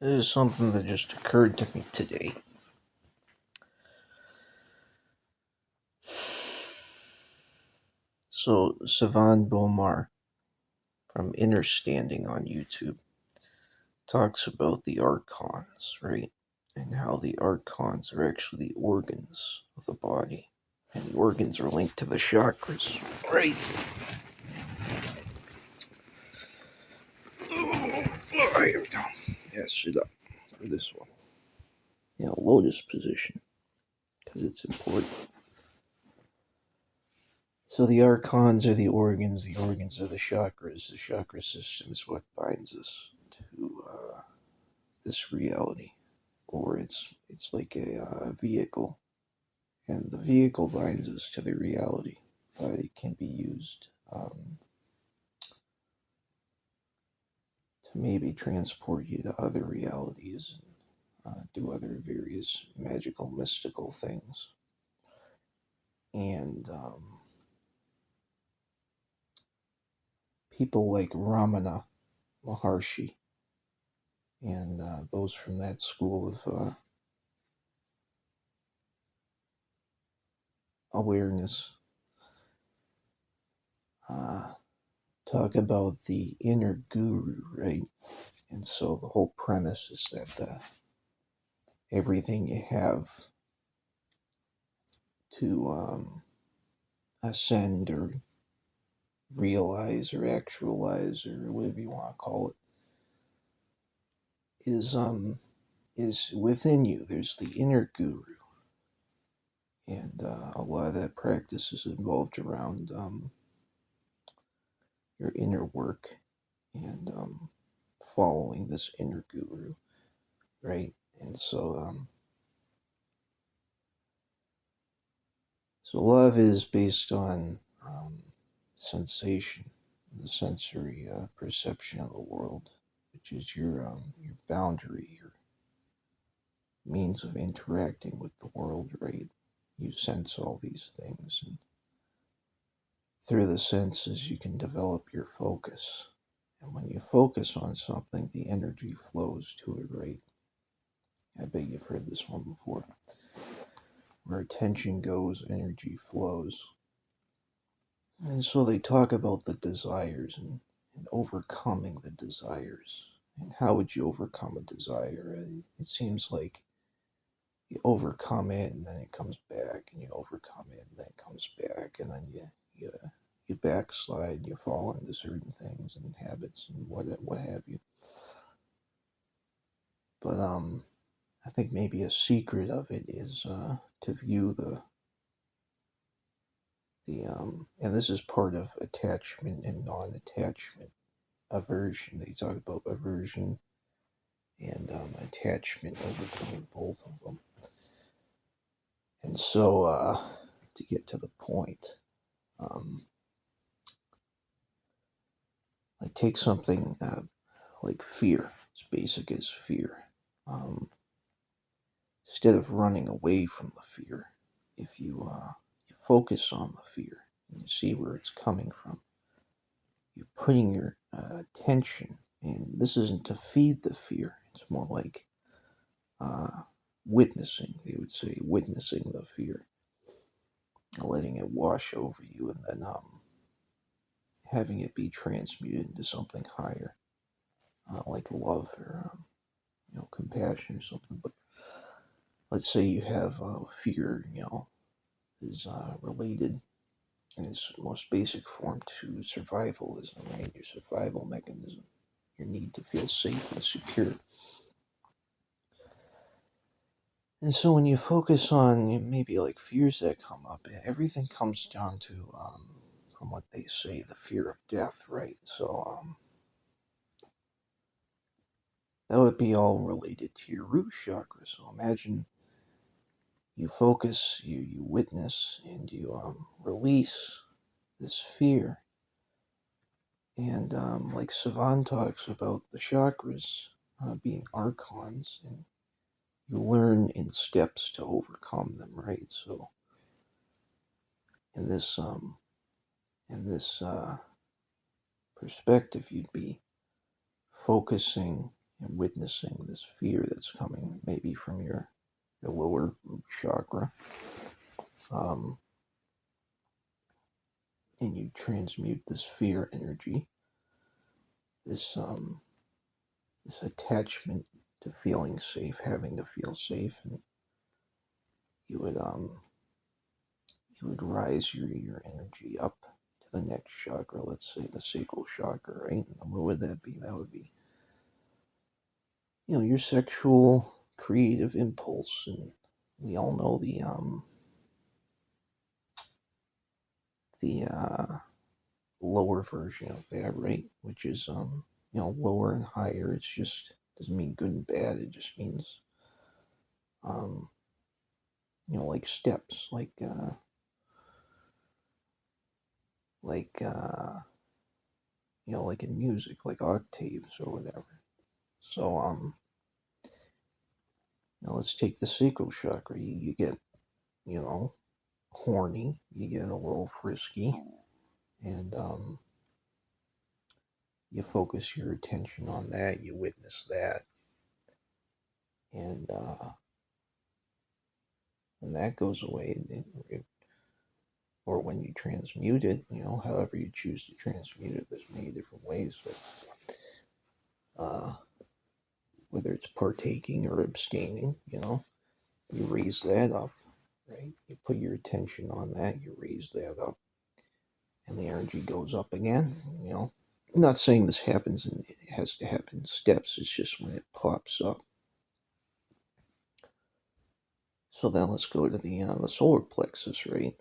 This is something that just occurred to me today. So, Savan Bomar from Understanding on YouTube talks about the archons, right? And how the archons are actually the organs of the body. And the organs are linked to the chakras, right? Alright, here we go. Yeah, sit up for this one. Lotus position, because it's important. So the archons are the organs are the chakras. The chakra system is what binds us to this reality, or it's like a vehicle, and the vehicle binds us to the reality. It can be used to maybe transport you to other realities and do other various magical, mystical things. And people like Ramana Maharshi and those from that school of awareness talk about the inner guru, right? And so the whole premise is that everything you have to ascend or realize or actualize or whatever you want to call it is within you. There's the inner guru, and a lot of that practice is involved around your inner work and following this inner guru, right? And so love is based on sensation, the sensory perception of the world, which is your boundary, your means of interacting with the world, right? You sense all these things, and through the senses, you can develop your focus. And when you focus on something, the energy flows to it, right? I bet you've heard this one before. Where attention goes, energy flows. And so they talk about the desires and overcoming the desires. And how would you overcome a desire? It seems like you overcome it and then it comes back, and you overcome it and then it comes back, and then you backslide, you fall into certain things and habits and what have you. But I think maybe a secret of it is to view the and this is part of attachment and non-attachment. Aversion, they talk about aversion and attachment, overcoming both of them. And so to get to the point, like take something like fear, as basic as fear. um, Instead of running away from the fear, if you focus on the fear and you see where it's coming from, you're putting your attention, and this isn't to feed the fear, it's more like uh, witnessing, they would say, witnessing the fear, letting it wash over you, and then having it be transmuted into something higher, like love or compassion or something. But let's say you have fear, is related in its most basic form to survivalism, right? Your survival mechanism, your need to feel safe and secure. And so when you focus on maybe like fears that come up, everything comes down to, from what they say, the fear of death, right? So that would be all related to your root chakra. So imagine you focus, you witness, and you release this fear. And like Savan talks about the chakras being archons, and you learn in steps to overcome them, right? So in this perspective, you'd be focusing and witnessing this fear that's coming, maybe from your lower root chakra. Um, and you transmute this fear energy, this this attachment to feeling safe, having to feel safe, and you would you would rise your energy up to the next chakra, let's say the sacral chakra, right? And what would that be? That would be, your sexual creative impulse. And we all know the lower version of that, right? Which is lower and higher. It's just doesn't mean good and bad. It just means um like steps, like like in music, like octaves or whatever. So let's take the sacral chakra. You get, you know, horny, you get a little frisky, and you focus your attention on that, you witness that, and when that goes away, or when you transmute it, however you choose to transmute it, there's many different ways, but whether it's partaking or abstaining, you raise that up, right? You put your attention on that, you raise that up, and the energy goes up again, I'm not saying this happens and it has to happen in steps, it's just when it pops up. So then let's go to the solar plexus, right?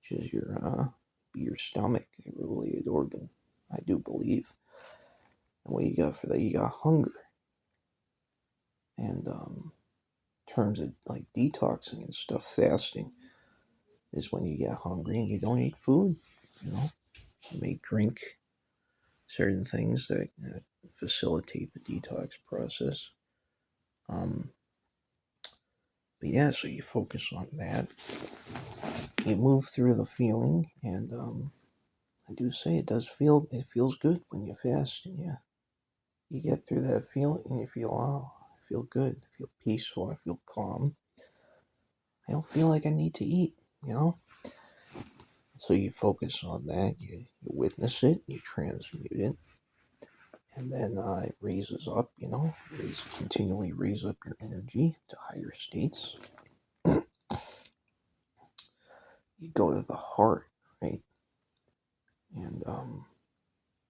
Which is your stomach, a related organ, I do believe. And what you got for that? You got hunger. And in terms of like detoxing and stuff, fasting is when you get hungry and you don't eat food. You may drink certain things that facilitate the detox process. Um, but yeah, so you focus on that. You move through the feeling, and I do say it feels good when you fast, and you get through that feeling, and you feel, oh, I feel good, I feel peaceful, I feel calm. I don't feel like I need to eat, you know. So you focus on that, you witness it, you transmute it, and then it raises up, continually raise up your energy to higher states. You go to the heart, right? And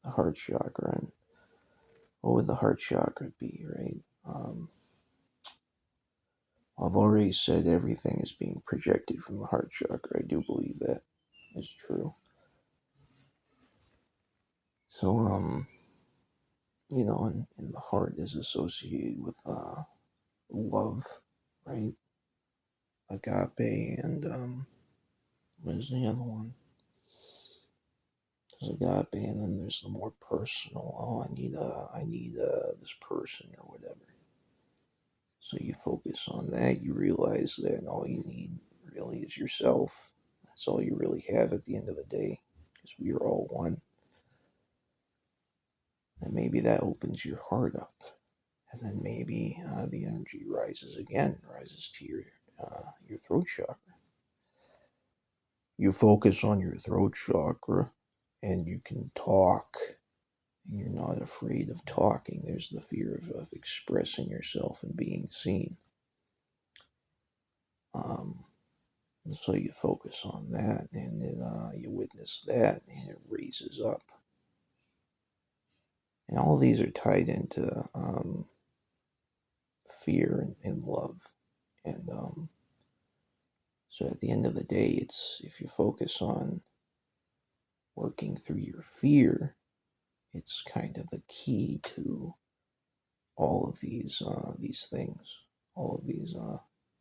the heart chakra, and what would the heart chakra be, right? I've already said everything is being projected from the heart chakra. I do believe that is true. So, and the heart is associated with love, right? Agape, and what is the other one? There's agape, and then there's the more personal. Oh, I need this person or whatever. So you focus on that. You realize that all you need really is yourself. That's all you really have at the end of the day, because we are all one. And maybe that opens your heart up, and then maybe the energy rises again, rises to your throat chakra. You focus on your throat chakra, and you can talk, and you're not afraid of talking. There's the fear of expressing yourself and being seen. So you focus on that, and then you witness that, and it raises up. And all these are tied into fear and love. And so at the end of the day, it's if you focus on working through your fear, it's kind of the key to all of these things, all of these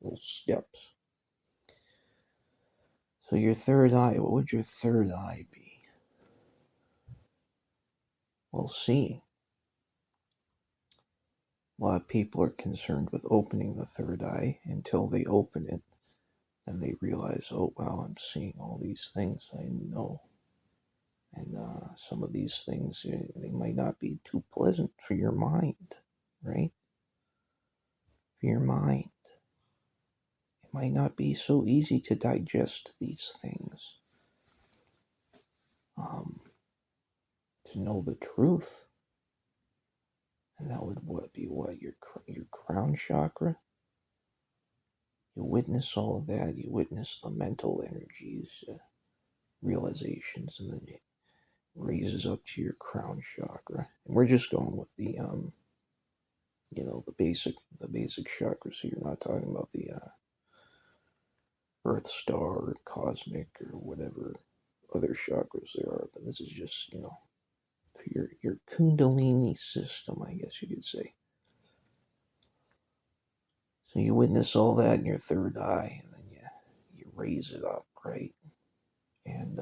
little steps. So your third eye, what would your third eye be? Well, seeing. A lot of people are concerned with opening the third eye until they open it, and they realize, oh wow, I'm seeing all these things I know. And some of these things, they might not be too pleasant for your mind. right? For your mind. It might not be so easy to digest these things. To know the truth, and that would be what your crown chakra. You witness all of that. You witness the mental energies, realizations, and then it raises up to your crown chakra. And we're just going with the the basic chakras. So you're not talking about the Earth Star or Cosmic or whatever other chakras there are. But this is just for your Kundalini system, I guess you could say. So you witness all that in your third eye, and then you raise it up, right? And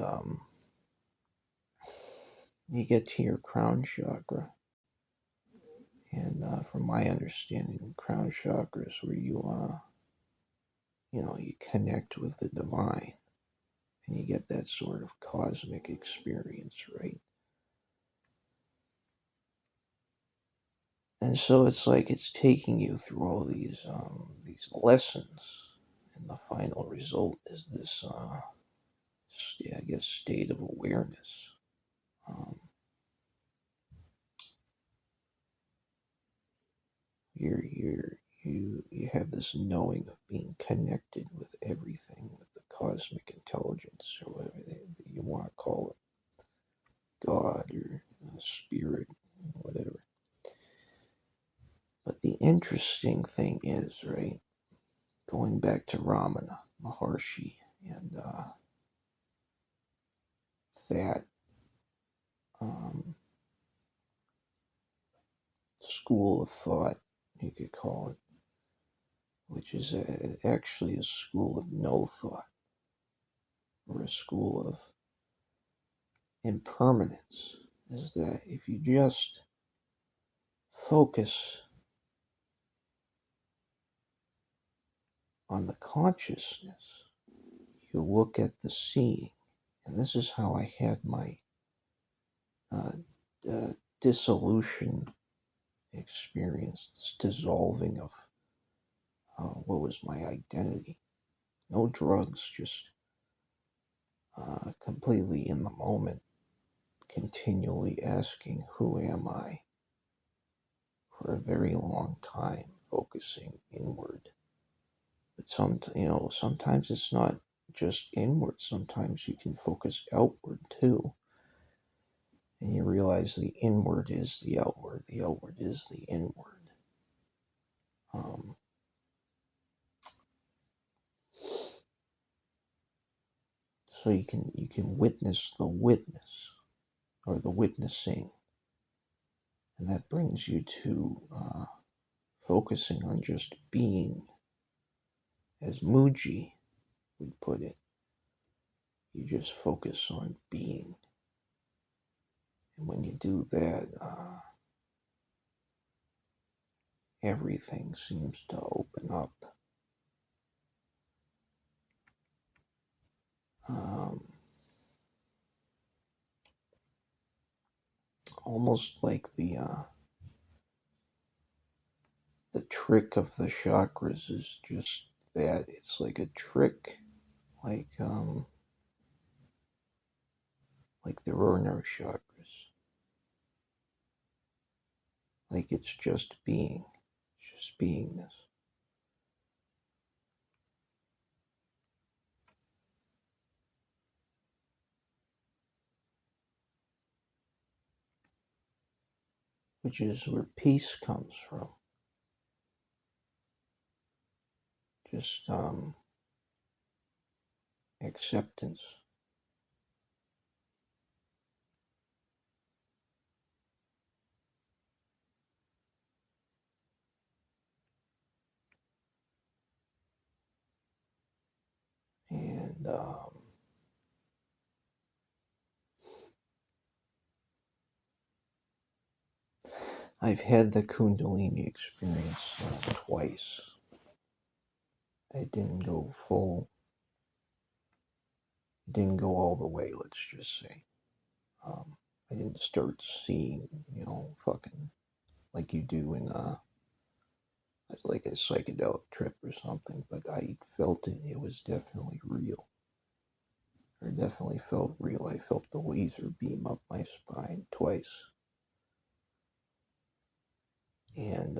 you get to your crown chakra. And from my understanding, the crown chakra is where you connect with the divine, and you get that sort of cosmic experience, right? And so it's like it's taking you through all these lessons, and the final result is this, I guess, state of awareness. Um, you have this knowing of being connected with everything, with the cosmic intelligence, or whatever that you want to call it, God or spirit, whatever. But the interesting thing is, right, going back to Ramana Maharshi and that um, school of thought, you could call it, which is actually a school of no thought, or a school of impermanence, is that if you just focus on the consciousness, you look at the seeing. And this is how I had my uh, dissolution experience, this dissolving of what was my identity. No drugs, just completely in the moment, continually asking, who am I? For a very long time, focusing inward. But sometimes it's not just inward. Sometimes you can focus outward too. And you realize the inward is the outward is the inward. Um, so you can witness the witness, or the witnessing, and that brings you to focusing on just being, as Muji would put it. You just focus on being, and when you do that, everything seems to open up. Um, Almost like the trick of the chakras is just that it's like a trick, like like there are no chakras, like it's just being, it's just beingness. Which is where peace comes from. Just acceptance. And I've had the Kundalini experience twice. I didn't go full, didn't go all the way, let's just say. I didn't start seeing, fucking like you do in It's like a psychedelic trip or something, but I felt it. It was definitely real. Or definitely felt real. I felt the laser beam up my spine twice. And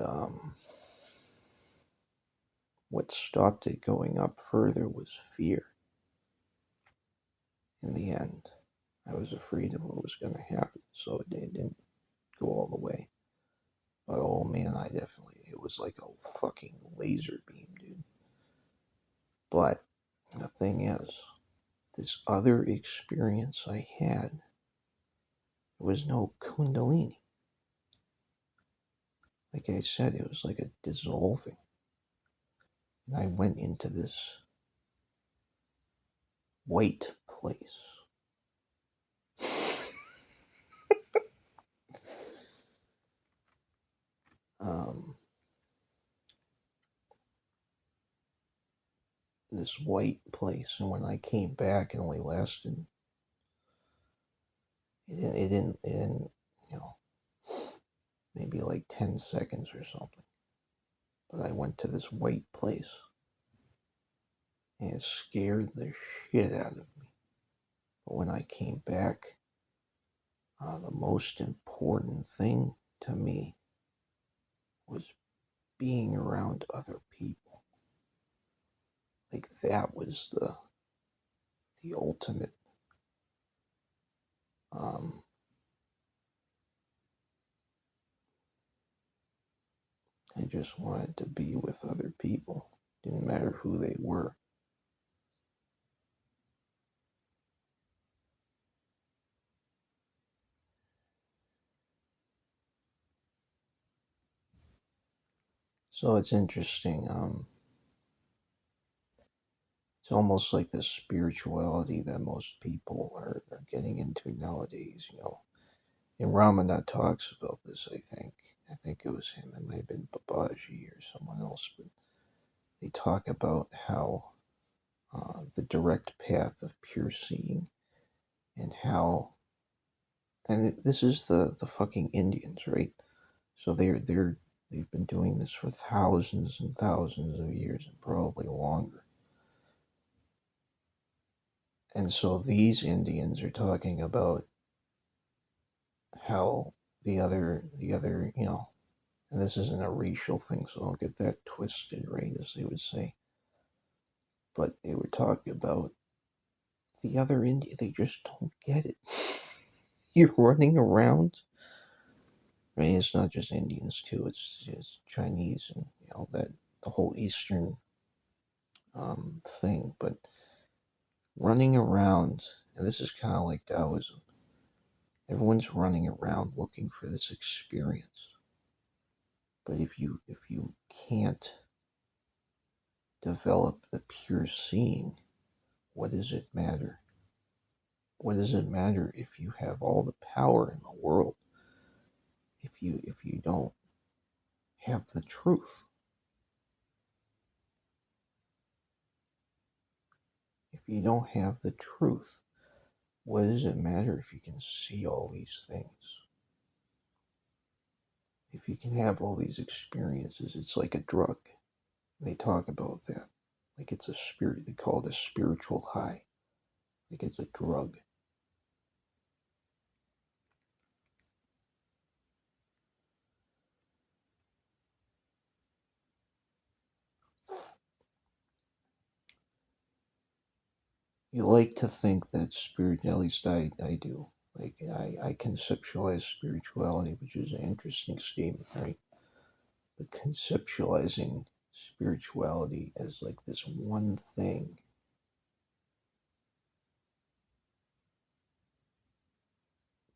what stopped it going up further was fear. In the end, I was afraid of what was going to happen, so it didn't go all the way. But oh man, it was like a fucking laser beam, dude. But the thing is, this other experience I had was no Kundalini. Like I said, it was like a dissolving. And I went into this white place. um, this white place, and when I came back, it only lasted. It didn't, you know, maybe like 10 seconds or something. But I went to this white place, and it scared the shit out of me. But when I came back, the most important thing to me was being around other people. Like that was the ultimate. Um, I just wanted to be with other people. Didn't matter who they were. So it's interesting. It's almost like the spirituality that most people are getting into nowadays. And Ramana talks about this, I think. I think it was him. It might have been Babaji or someone else, but they talk about how the direct path of pure seeing and how, and this is the fucking Indians, right? So they've been doing this for thousands and thousands of years and probably longer. And so these Indians are talking about how the other, and this isn't a racial thing, so don't get that twisted, right, as they would say. But they were talking about the other Indian, they just don't get it. You're running around, right? It's not just Indians too, it's Chinese and that the whole Eastern thing, but running around, and this is kind of like Taoism. Everyone's running around looking for this experience. But if you can't develop the pure seeing, what does it matter? What does it matter if you have all the power in the world if you don't have the truth? If you don't have the truth, what does it matter if you can see all these things? If you can have all these experiences, it's like a drug. They talk about that. Like it's a spirit, they call it a spiritual high. Like it's a drug. You like to think that spirit, at least I do. Like I conceptualize spirituality, which is an interesting statement, right? But conceptualizing spirituality as like this one thing,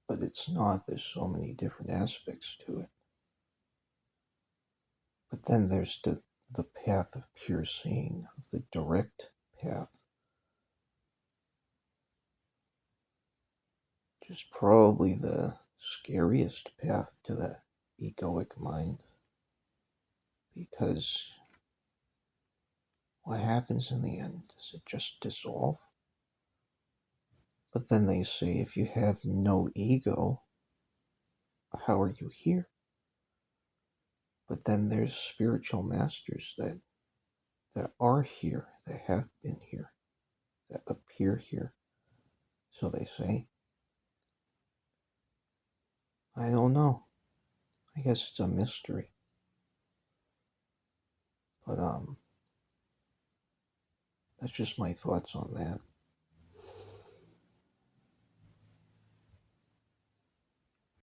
but it's not. There's so many different aspects to it. But then there's the path of pure seeing, the direct path, which is probably the scariest path to the egoic mind. Because what happens in the end? Does it just dissolve? But then they say if you have no ego, how are you here? But then there's spiritual masters that are here, that have been here, that appear here. So they say. I don't know. I guess it's a mystery. But that's just my thoughts on that.